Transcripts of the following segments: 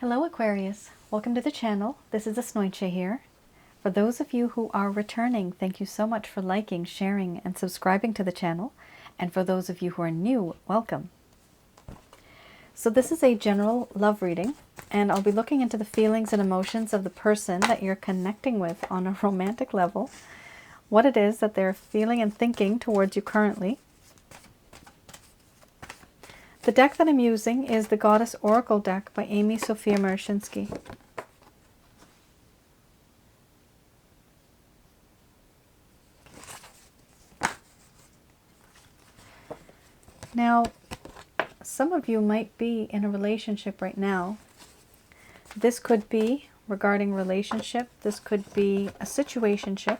Hello Aquarius, welcome to the channel. This is Asnointia here. For those of you who are returning, thank you so much for liking, sharing, and subscribing to the channel. And for those of you who are new, welcome. So this is a general love reading, and I'll be looking into the feelings and emotions of the person that you're connecting with on a romantic level, what it is that they're feeling and thinking towards you currently. The deck that I'm using is the Goddess Oracle deck by Amy Sophia Marashinsky. Now, some of you might be in a relationship right now. This could be regarding relationship. This could be a situationship.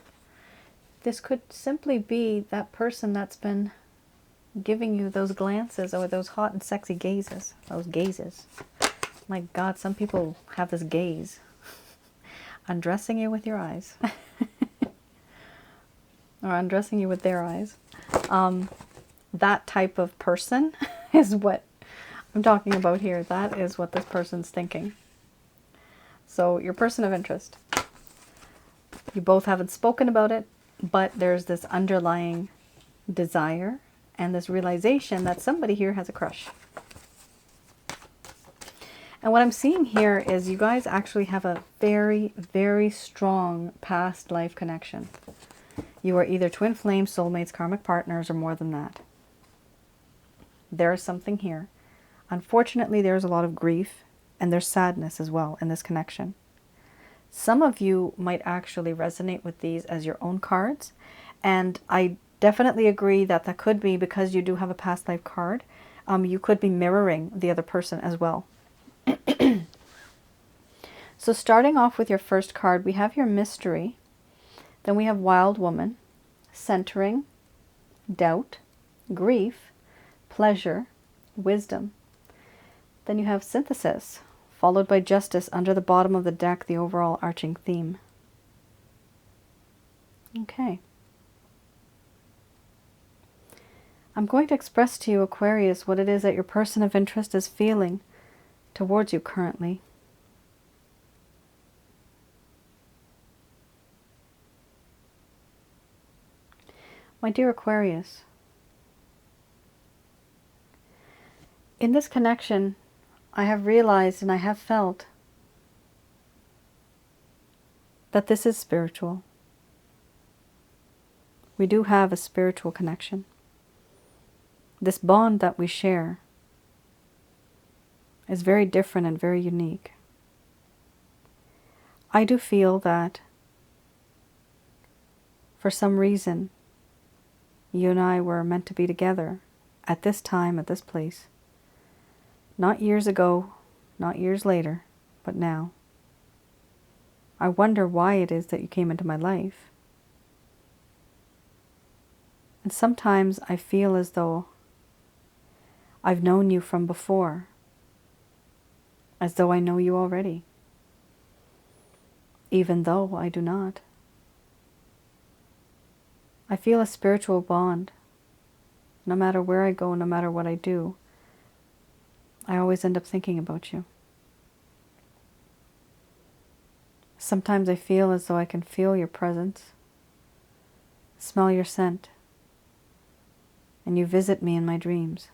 This could simply be that person that's been giving you those glances or those hot and sexy gazes. Those gazes. My God, some people have this gaze. Undressing you with your eyes. Or undressing you with their eyes. That type of person is what I'm talking about here. That is what this person's thinking. So your person of interest. You both haven't spoken about it, but there's this underlying desire and this realization that somebody here has a crush. And what I'm seeing here is you guys actually have a very, very strong past life connection. You are either twin flames, soulmates, karmic partners, or more than that. There is something here. Unfortunately, there's a lot of grief and there's sadness as well in this connection. Some of you might actually resonate with these as your own cards. And I definitely agree that that could be because you do have a past life card. You could be mirroring the other person as well. So starting off with your first card, we have your mystery. Then we have wild woman, centering, doubt, grief, pleasure, wisdom. Then you have synthesis, followed by justice under the bottom of the deck, the overall arching theme. Okay. I'm going to express to you, Aquarius, what it is that your person of interest is feeling towards you currently. My dear Aquarius, in this connection, I have realized and I have felt that this is spiritual. We do have a spiritual connection. This bond that we share is very different and very unique. I do feel that for some reason, you and I were meant to be together at this time, at this place. Not years ago, not years later, but now. I wonder why it is that you came into my life. And sometimes I feel as though I've known you from before, as though I know you already, even though I do not. I feel a spiritual bond. No matter where I go, no matter what I do, I always end up thinking about you. Sometimes I feel as though I can feel your presence, smell your scent, and you visit me in my dreams.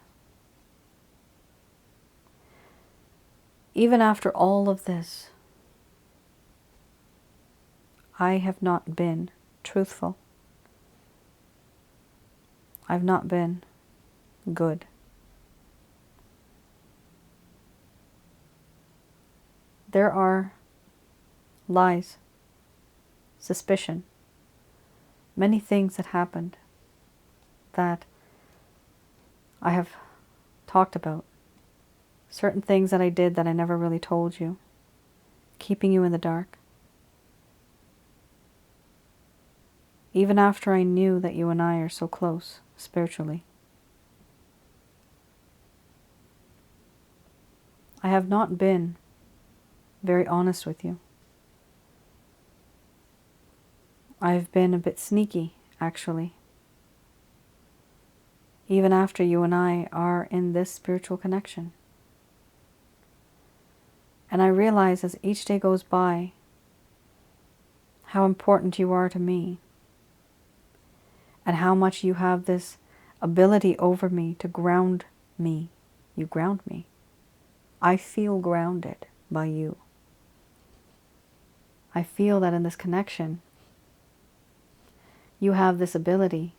Even after all of this, I have not been truthful. I've not been good. There are lies, suspicion, many things that happened that I have talked about. Certain things that I did that I never really told you, keeping you in the dark. Even after I knew that you and I are so close spiritually. I have not been very honest with you. I've been a bit sneaky, actually. Even after you and I are in this spiritual connection. And I realize as each day goes by how important you are to me and how much you have this ability over me to ground me. You ground me. I feel grounded by you. I feel that in this connection, you have this ability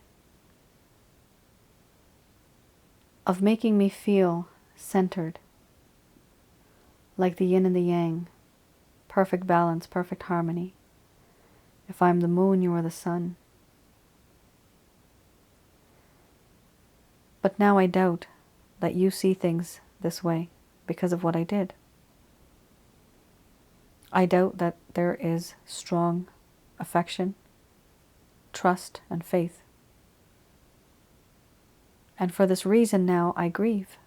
of making me feel centered, like the yin and the yang, perfect balance, perfect harmony. If I'm the moon, you are the sun. But now I doubt that you see things this way because of what I did. I doubt that there is strong affection, trust, and faith. And for this reason now I grieve.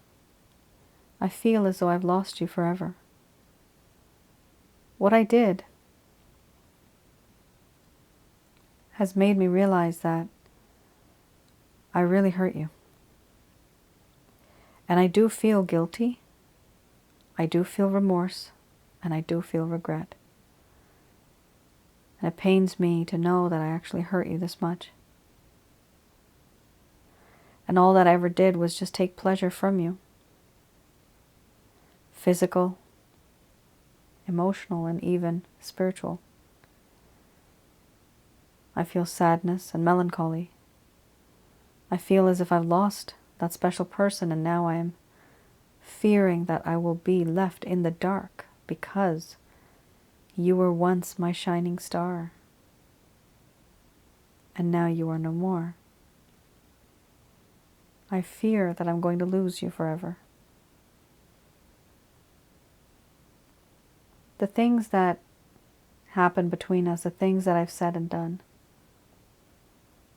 I feel as though I've lost you forever. What I did has made me realize that I really hurt you. And I do feel guilty, I do feel remorse, and I do feel regret. And it pains me to know that I actually hurt you this much. And all that I ever did was just take pleasure from you. Physical, emotional, and even spiritual. I feel sadness and melancholy. I feel as if I've lost that special person, and now I am fearing that I will be left in the dark because you were once my shining star, and now you are no more. I fear that I'm going to lose you forever. The things that happened between us, the things that I've said and done,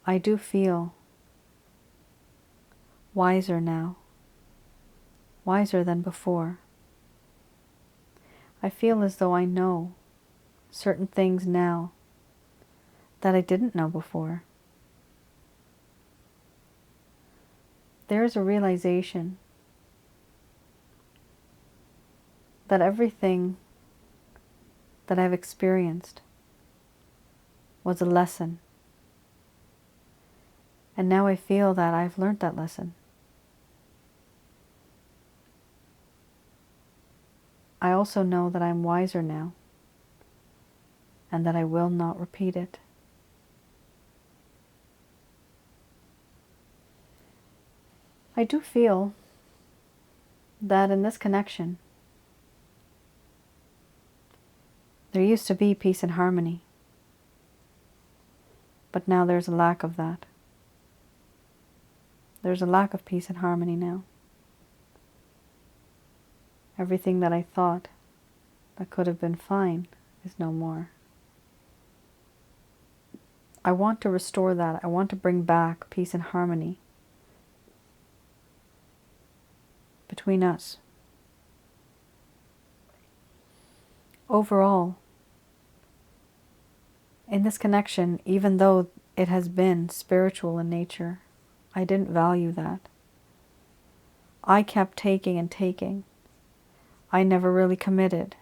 I do feel wiser now, wiser than before. I feel as though I know certain things now that I didn't know before. There's a realization that everything that I've experienced was a lesson. And now I feel that I've learned that lesson. I also know that I'm wiser now and that I will not repeat it. I do feel that in this connection, there used to be peace and harmony, but now there's a lack of that. There's a lack of peace and harmony now. Everything that I thought that could have been fine is no more. I want to restore that. I want to bring back peace and harmony between us. Overall, in this connection, even though it has been spiritual in nature, I didn't value that. I kept taking and taking. I never really committed.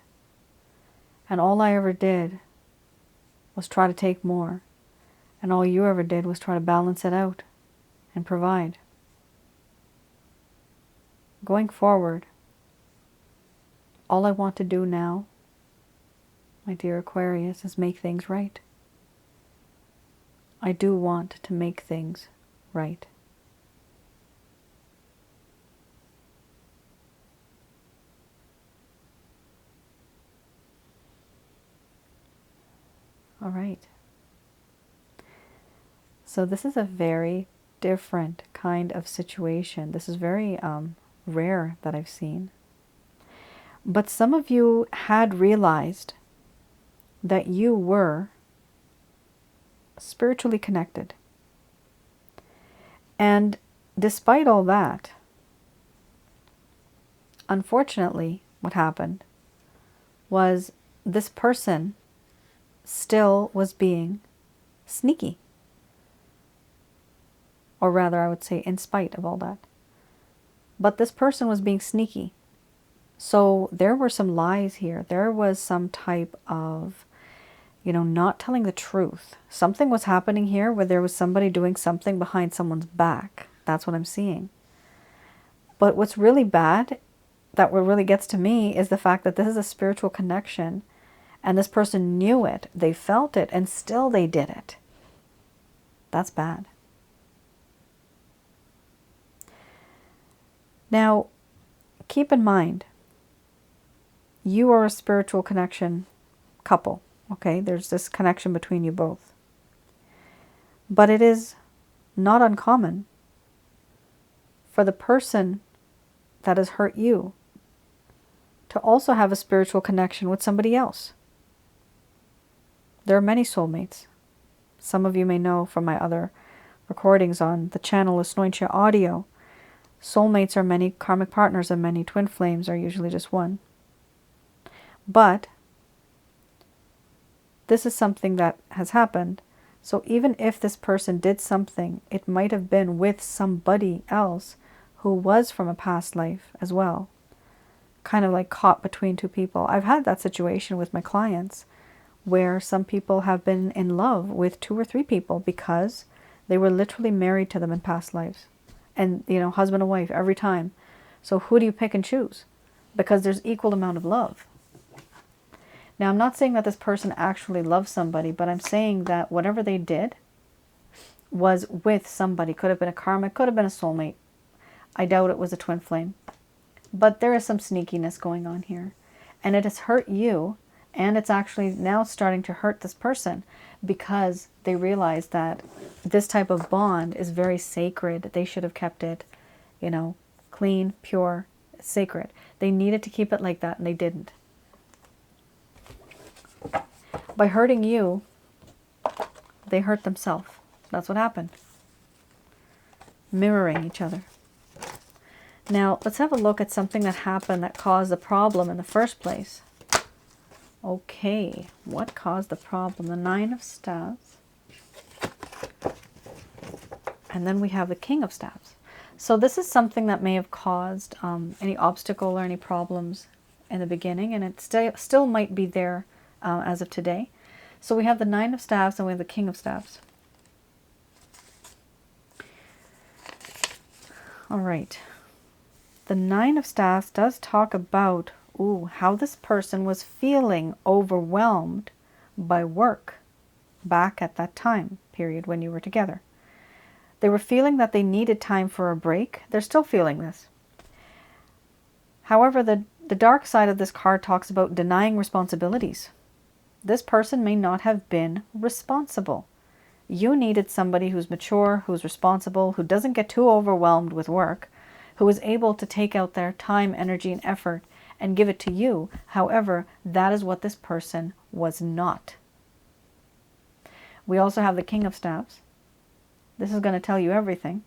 And all I ever did was try to take more. And all you ever did was try to balance it out and provide. Going forward, all I want to do now, my dear Aquarius, is make things right. I do want to make things right. All right. So this is a very different kind of situation. This is very rare that I've seen. But some of you had realized that you were spiritually connected. And despite all that, unfortunately, what happened was this person still was being sneaky. Or rather, I would say in spite of all that. But this person was being sneaky. So there were some lies here. There was some type of, not telling the truth. Something was happening here where there was somebody doing something behind someone's back. That's what I'm seeing. But what's really bad, that what really gets to me, is the fact that this is a spiritual connection and this person knew it, they felt it, and still they did it. That's bad. Now, keep in mind, you are a spiritual connection couple, okay? There's this connection between you both. But it is not uncommon for the person that has hurt you to also have a spiritual connection with somebody else. There are many soulmates. Some of you may know from my other recordings on the channel Asnointia Audio. Soulmates are many, karmic partners are many, twin flames are usually just one. But this is something that has happened. So even if this person did something, it might have been with somebody else who was from a past life as well. Kind of like caught between two people. I've had that situation with my clients where some people have been in love with 2 or 3 people because they were literally married to them in past lives. And, husband and wife every time. So who do you pick and choose? Because there's equal amount of love. Now, I'm not saying that this person actually loves somebody, but I'm saying that whatever they did was with somebody. Could have been a karmic, could have been a soulmate. I doubt it was a twin flame. But there is some sneakiness going on here. And it has hurt you, and it's actually now starting to hurt this person because they realize that this type of bond is very sacred. They should have kept it, clean, pure, sacred. They needed to keep it like that, and they didn't. By hurting you, they hurt themselves. That's what happened. Mirroring each other. Now, let's have a look at something that happened that caused the problem in the first place. Okay, what caused the problem? The 9 of Staves. And then we have the King of Staves. So this is something that may have caused any obstacle or any problems in the beginning, and it still might be there as of today. So we have the 9 of Staves and we have the King of Staves. All right. The 9 of Staves does talk about how this person was feeling overwhelmed by work back at that time period when you were together. They were feeling that they needed time for a break. They're still feeling this. However, the dark side of this card talks about denying responsibilities. This person may not have been responsible. You needed somebody who's mature, who's responsible, who doesn't get too overwhelmed with work, who is able to take out their time, energy, and effort and give it to you. However, that is what this person was not. We also have the King of Staves. This is going to tell you everything.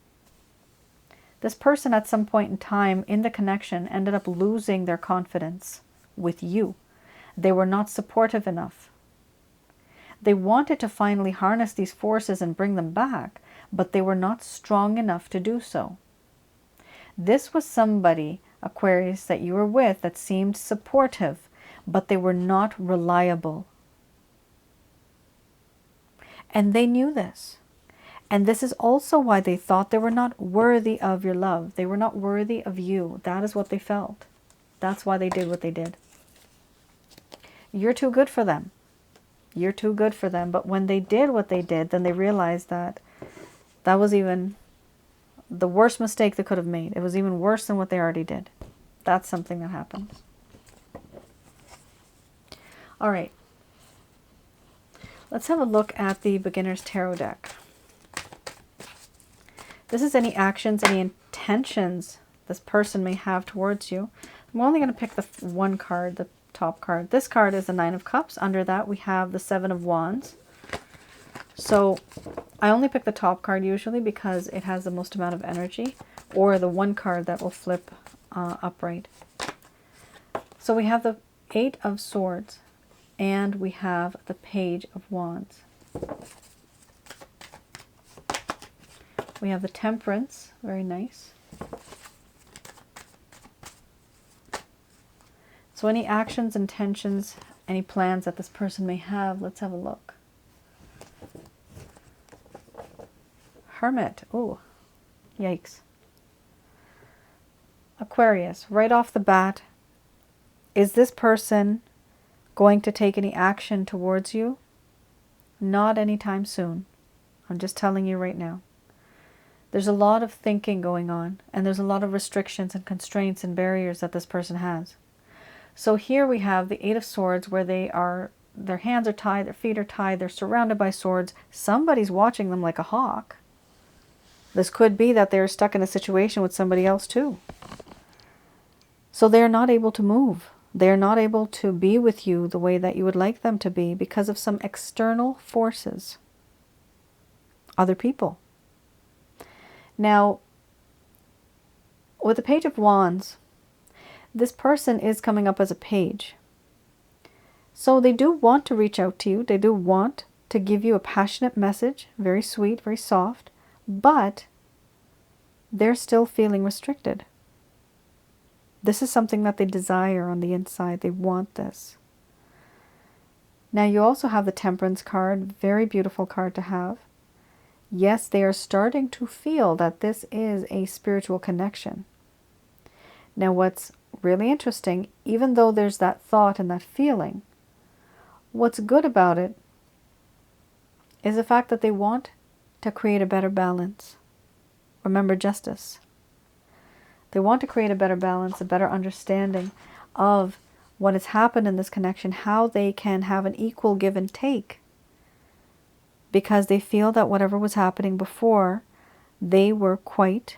This person at some point in time in the connection ended up losing their confidence with you. They were not supportive enough. They wanted to finally harness these forces and bring them back, but they were not strong enough to do so. This was somebody, Aquarius, that you were with that seemed supportive, but they were not reliable. And they knew this. And this is also why they thought they were not worthy of your love. They were not worthy of you. That is what they felt. That's why they did what they did. You're too good for them. You're too good for them. But when they did what they did, then they realized that that was even the worst mistake they could have made. It was even worse than what they already did. That's something that happens. All right. Let's have a look at the Beginner's Tarot deck. This is any actions, any intentions this person may have towards you. I'm only going to pick the one card, the top card. This card is the 9 of Cups. Under that we have the 7 of Wands. So I only pick the top card usually because it has the most amount of energy, or the one card that will flip upright. So we have the 8 of Swords and we have the Page of Wands. We have the Temperance, very nice. So any actions, intentions, any plans that this person may have, let's have a look. Hermit. Oh, yikes. Aquarius, right off the bat, is this person going to take any action towards you? Not anytime soon. I'm just telling you right now. There's a lot of thinking going on, and there's a lot of restrictions and constraints and barriers that this person has. So here we have the Eight of Swords, where their hands are tied, their feet are tied, they're surrounded by swords. Somebody's watching them like a hawk. This could be that they're stuck in a situation with somebody else too. So they're not able to move. They're not able to be with you the way that you would like them to be because of some external forces. Other people. Now, with the Page of Wands, this person is coming up as a page. So they do want to reach out to you. They do want to give you a passionate message, very sweet, very soft, but they're still feeling restricted. This is something that they desire on the inside. They want this. Now you also have the Temperance card, very beautiful card to have. Yes, they are starting to feel that this is a spiritual connection. Now what's really interesting, even though there's that thought and that feeling, what's good about it is the fact that they want to create a better balance. Remember justice. They want to create a better balance, a better understanding of what has happened in this connection, how they can have an equal give and take. Because they feel that whatever was happening before, they were quite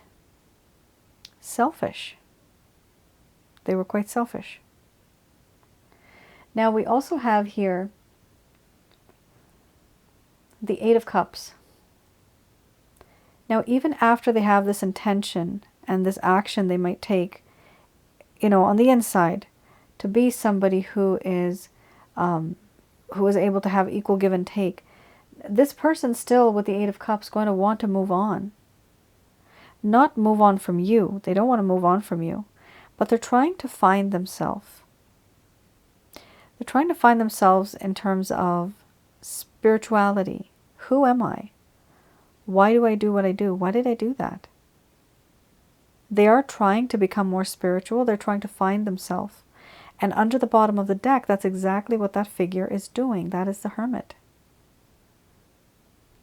selfish. They were quite selfish. Now we also have here the Eight of Cups. Now even after they have this intention and this action they might take, on the inside, to be somebody who is able to have equal give and take, this person still with the Eight of Cups going to want to move on. Not move on from you. They don't want to move on from you. But they're trying to find themselves. They're trying to find themselves in terms of spirituality. Who am I? Why do I do what I do? Why did I do that? They are trying to become more spiritual. They're trying to find themselves. And under the bottom of the deck, that's exactly what that figure is doing. That is the Hermit.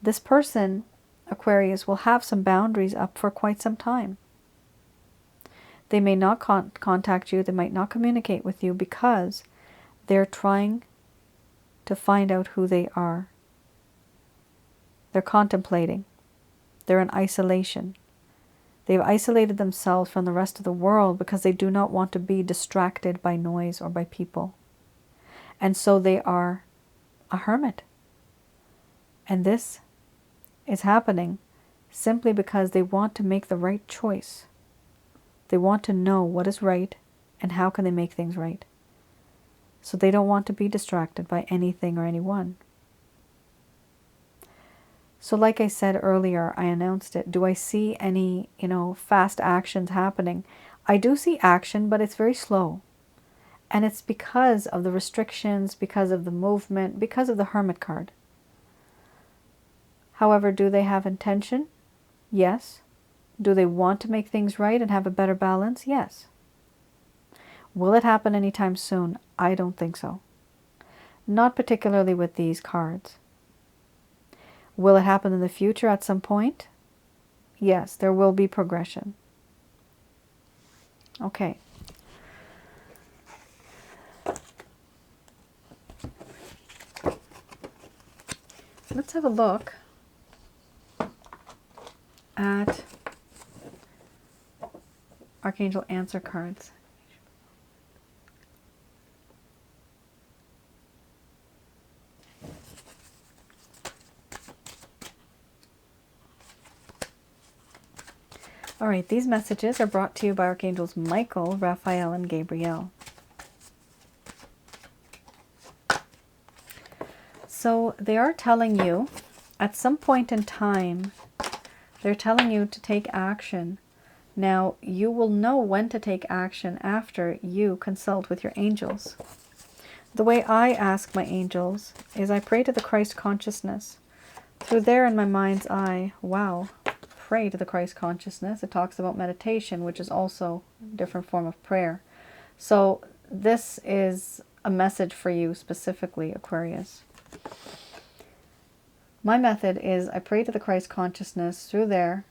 This person, Aquarius, will have some boundaries up for quite some time. They may not contact you. They might not communicate with you because they're trying to find out who they are. They're contemplating. They're in isolation. They've isolated themselves from the rest of the world because they do not want to be distracted by noise or by people. And so they are a hermit. And this is happening simply because they want to make the right choice. They want to know what is right and how can they make things right. So they don't want to be distracted by anything or anyone. So like I said earlier, I announced it. Do I see any, fast actions happening? I do see action, but it's very slow. And it's because of the restrictions, because of the movement, because of the Hermit card. However, do they have intention? Yes. Do they want to make things right and have a better balance? Yes. Will it happen anytime soon? I don't think so. Not particularly with these cards. Will it happen in the future at some point? Yes, there will be progression. Okay. Let's have a look at Archangel answer cards. All right, these messages are brought to you by Archangels Michael, Raphael, and Gabriel. So they are telling you, at some point in time, they're telling you to take action Now, you will know when to take action after you consult with your angels. The way I ask my angels is I pray to the Christ consciousness. Through there in my mind's eye, wow, pray to the Christ consciousness. It talks about meditation, which is also a different form of prayer. So this is a message for you specifically, Aquarius. My method is I pray to the Christ consciousness. Through there,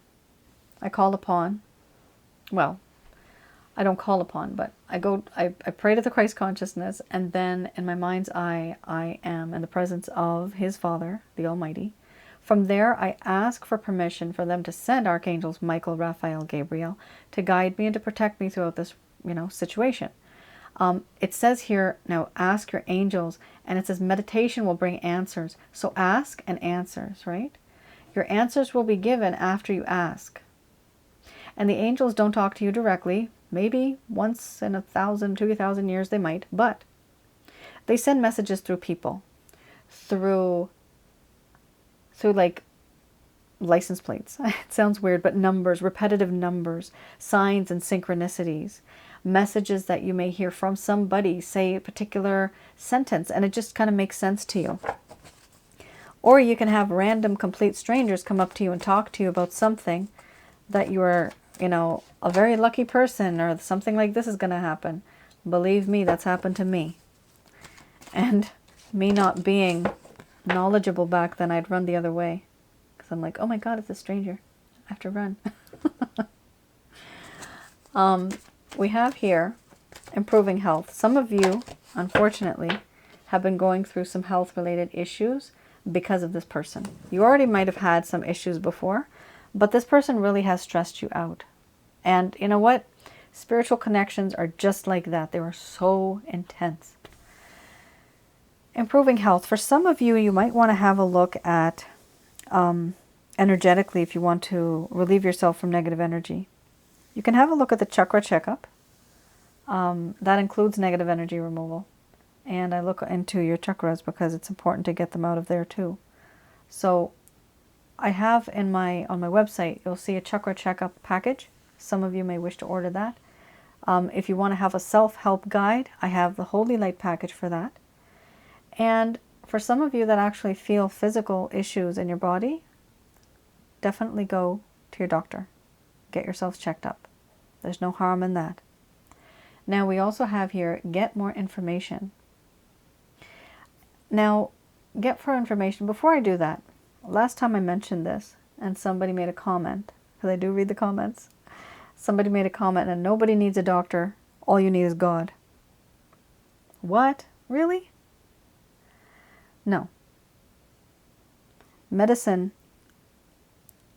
I call upon, well, I don't call upon, but I pray to the Christ consciousness, and then in my mind's eye, I am in the presence of His Father, the Almighty. From there, I ask for permission for them to send archangels Michael, Raphael, Gabriel to guide me and to protect me throughout this, situation. It says here, now ask your angels, and it says meditation will bring answers. So ask and answers, right? Your answers will be given after you ask. And the angels don't talk to you directly. Maybe once in 1,000, 2,000 years they might, but they send messages through people, through like license plates. It sounds weird, but numbers, repetitive numbers, signs and synchronicities, messages that you may hear from somebody say a particular sentence and it just kind of makes sense to you. Or you can have random complete strangers come up to you and talk to you about something that you are, a very lucky person, or something like this is going to happen. Believe me, that's happened to me. And me not being knowledgeable back then, I'd run the other way. Because I'm like, oh my God, it's a stranger. I have to run. We have here improving health. Some of you, unfortunately, have been going through some health-related issues because of this person. You already might have had some issues before, but this person really has stressed you out. And you know what? Spiritual connections are just like that. They are so intense. Improving health. For some of you, you might want to have a look at energetically if you want to relieve yourself from negative energy. You can have a look at the chakra checkup. That includes negative energy removal. And I look into your chakras because it's important to get them out of there too. So I have on my website, you'll see a chakra checkup package. Some of you may wish to order that. If you want to have a self-help guide, I have the Holy Light package for that. And for some of you that actually feel physical issues in your body, definitely go to your doctor. Get yourselves checked up. There's no harm in that. Now we also have here, get more information. Now, get more information. Before I do that, last time I mentioned this and somebody made a comment, because I do read the comments. Somebody made a comment and nobody needs a doctor. All you need is God. What? Really? No. Medicine,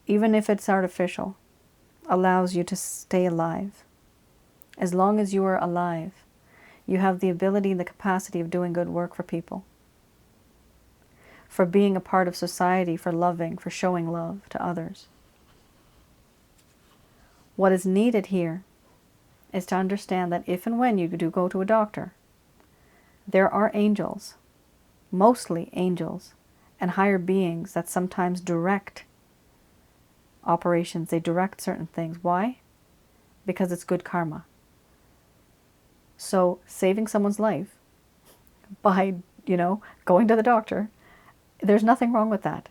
even if it's artificial, allows you to stay alive. As long as you are alive, you have the ability and the capacity of doing good work for people, for being a part of society, for loving, for showing love to others. What is needed here is to understand that if and when you do go to a doctor, there are angels, mostly angels, and higher beings that sometimes direct operations. They direct certain things. Why? Because it's good karma. So saving someone's life by, going to the doctor, there's nothing wrong with that.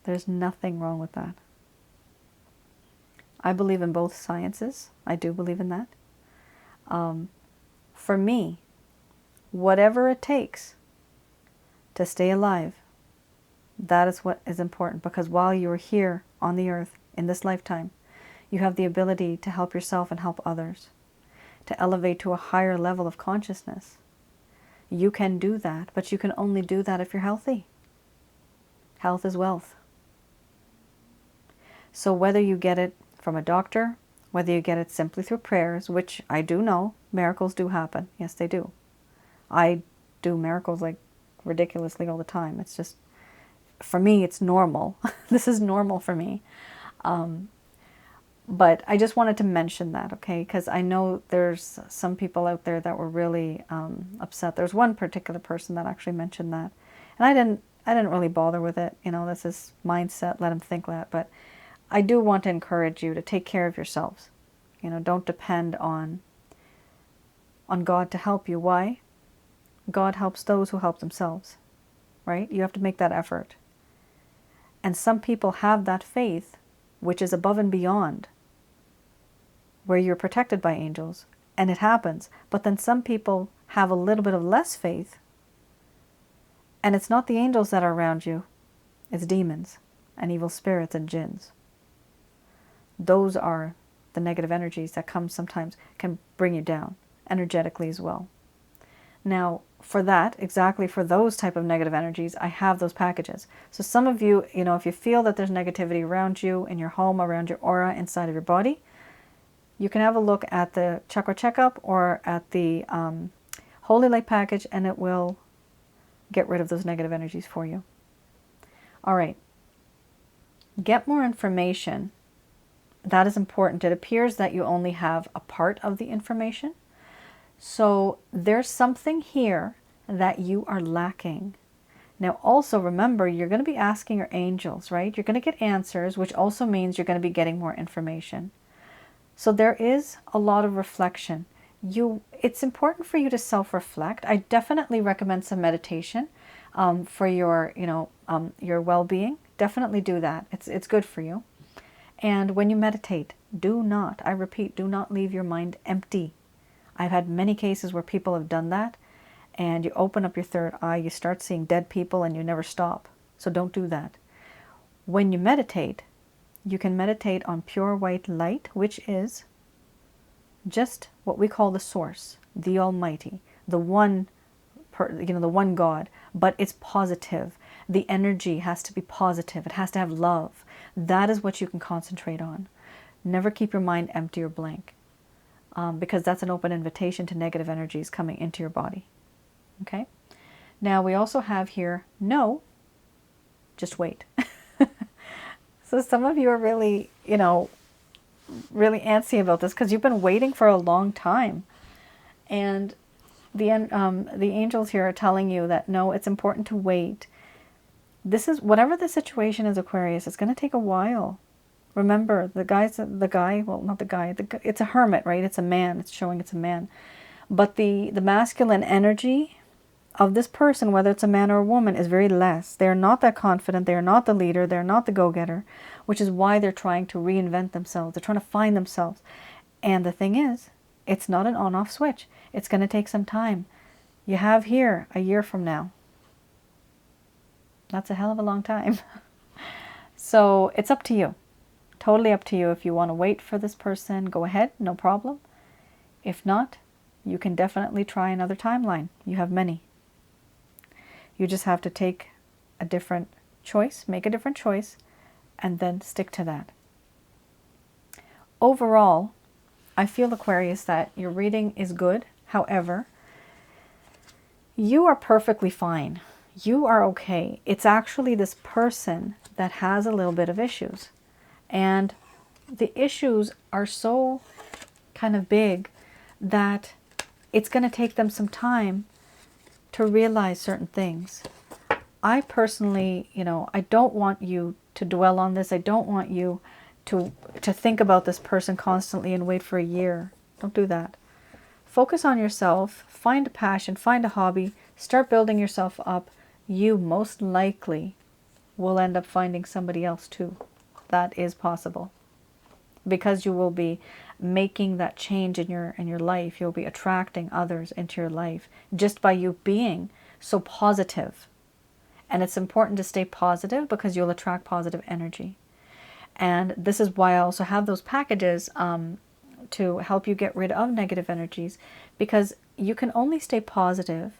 There's nothing wrong with that. I believe in both sciences. I do believe in that. For me, whatever it takes to stay alive, that is what is important. Because while you are here on the earth in this lifetime, you have the ability to help yourself and help others, to elevate to a higher level of consciousness. You can do that, but you can only do that if you're healthy. Health is wealth. So whether you get it from a doctor, whether you get it simply through prayers, which I do know, miracles do happen. Yes, they do. I do miracles like ridiculously all the time. It's just, for me, it's normal. This is normal for me. But I just wanted to mention that, okay? Because I know there's some people out there that were really upset. There's one particular person that actually mentioned that. And I didn't really bother with it. This is mindset, let him think that. But I do want to encourage you to take care of yourselves. You know, don't depend on God to help you. Why? God helps those who help themselves, right? You have to make that effort. And some people have that faith, which is above and beyond, where you're protected by angels, and it happens. But then some people have a little bit of less faith, and it's not the angels that are around you, it's demons and evil spirits and jinns. Those are the negative energies that sometimes can bring you down energetically as well. Now, for that, exactly for those type of negative energies, I have those packages. So some of you, you know, if you feel that there's negativity around you, in your home, around your aura, inside of your body, you can have a look at the chakra checkup or at the Holy Light package, and it will get rid of those negative energies for you. All right. Get more information. That is important. It appears that you only have a part of the information. So there's something here that you are lacking. Now also remember, you're going to be asking your angels, right? You're going to get answers, which also means you're going to be getting more information. So there is a lot of reflection. It's important for you to self-reflect. I definitely recommend some meditation for your, your well-being. Definitely do that. It's good for you. And when you meditate, do not, I repeat, do not leave your mind empty. I've had many cases where people have done that, and you open up your third eye, you start seeing dead people, and you never stop. So don't do that. When you meditate, you can meditate on pure white light, which is just what we call the source, the Almighty, the one God, but it's positive. The energy has to be positive. It has to have love. That is what you can concentrate on. Never keep your mind empty or blank, because that's an open invitation to negative energies coming into your body. Okay? Now we also have here, no, just wait. So some of you are really, really antsy about this because you've been waiting for a long time. And the angels here are telling you that, no, it's important to wait. This is, whatever the situation is, Aquarius, it's going to take a while. Remember, it's a hermit, right? It's a man. It's showing it's a man. But the masculine energy of this person, whether it's a man or a woman, is very less. They're not that confident. They're not the leader. They're not the go-getter, which is why they're trying to reinvent themselves. They're trying to find themselves. And the thing is, it's not an on-off switch. It's going to take some time. You have here a year from now. That's a hell of a long time. So it's up to you. Totally up to you. If you want to wait for this person, go ahead, no problem. If not, you can definitely try another timeline. You have many. You just have to take a different choice, make a different choice, and then stick to that. Overall, I feel, Aquarius, that your reading is good. However, you are perfectly fine. You are okay. It's actually this person that has a little bit of issues. And the issues are so kind of big that it's going to take them some time to realize certain things. I personally, I don't want you to dwell on this. I don't want you to think about this person constantly and wait for a year. Don't do that. Focus on yourself. Find a passion. Find a hobby. Start building yourself up. You most likely will end up finding somebody else too. That is possible. Because you will be making that change in your life. You'll be attracting others into your life just by you being so positive. And it's important to stay positive because you'll attract positive energy. And this is why I also have those packages to help you get rid of negative energies, because you can only stay positive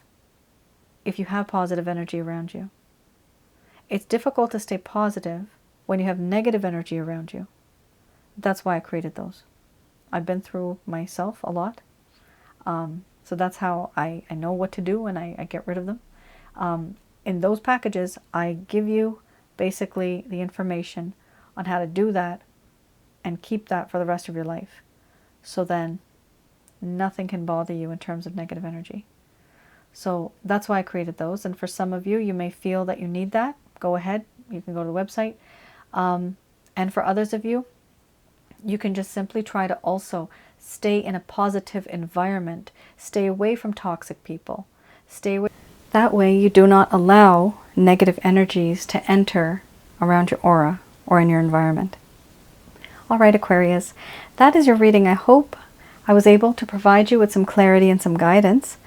if you have positive energy around you. It's difficult to stay positive when you have negative energy around you. That's why I created those. I've been through myself a lot. So that's how I know what to do and I get rid of them. In those packages, I give you basically the information on how to do that and keep that for the rest of your life. So then nothing can bother you in terms of negative energy. So that's why I created those. And for some of you, you may feel that you need that. Go ahead. You can go to the website. And for others of you, You can just simply try to also stay in a positive environment. Stay away from toxic people. Stay away. That way you do not allow negative energies to enter around your aura or in your environment. All right, Aquarius, that is your reading. I hope I was able to provide you with some clarity and some guidance.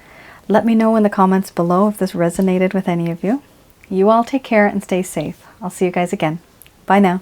Let me know in the comments below if this resonated with any of you. You all take care and stay safe. I'll see you guys again. Bye now.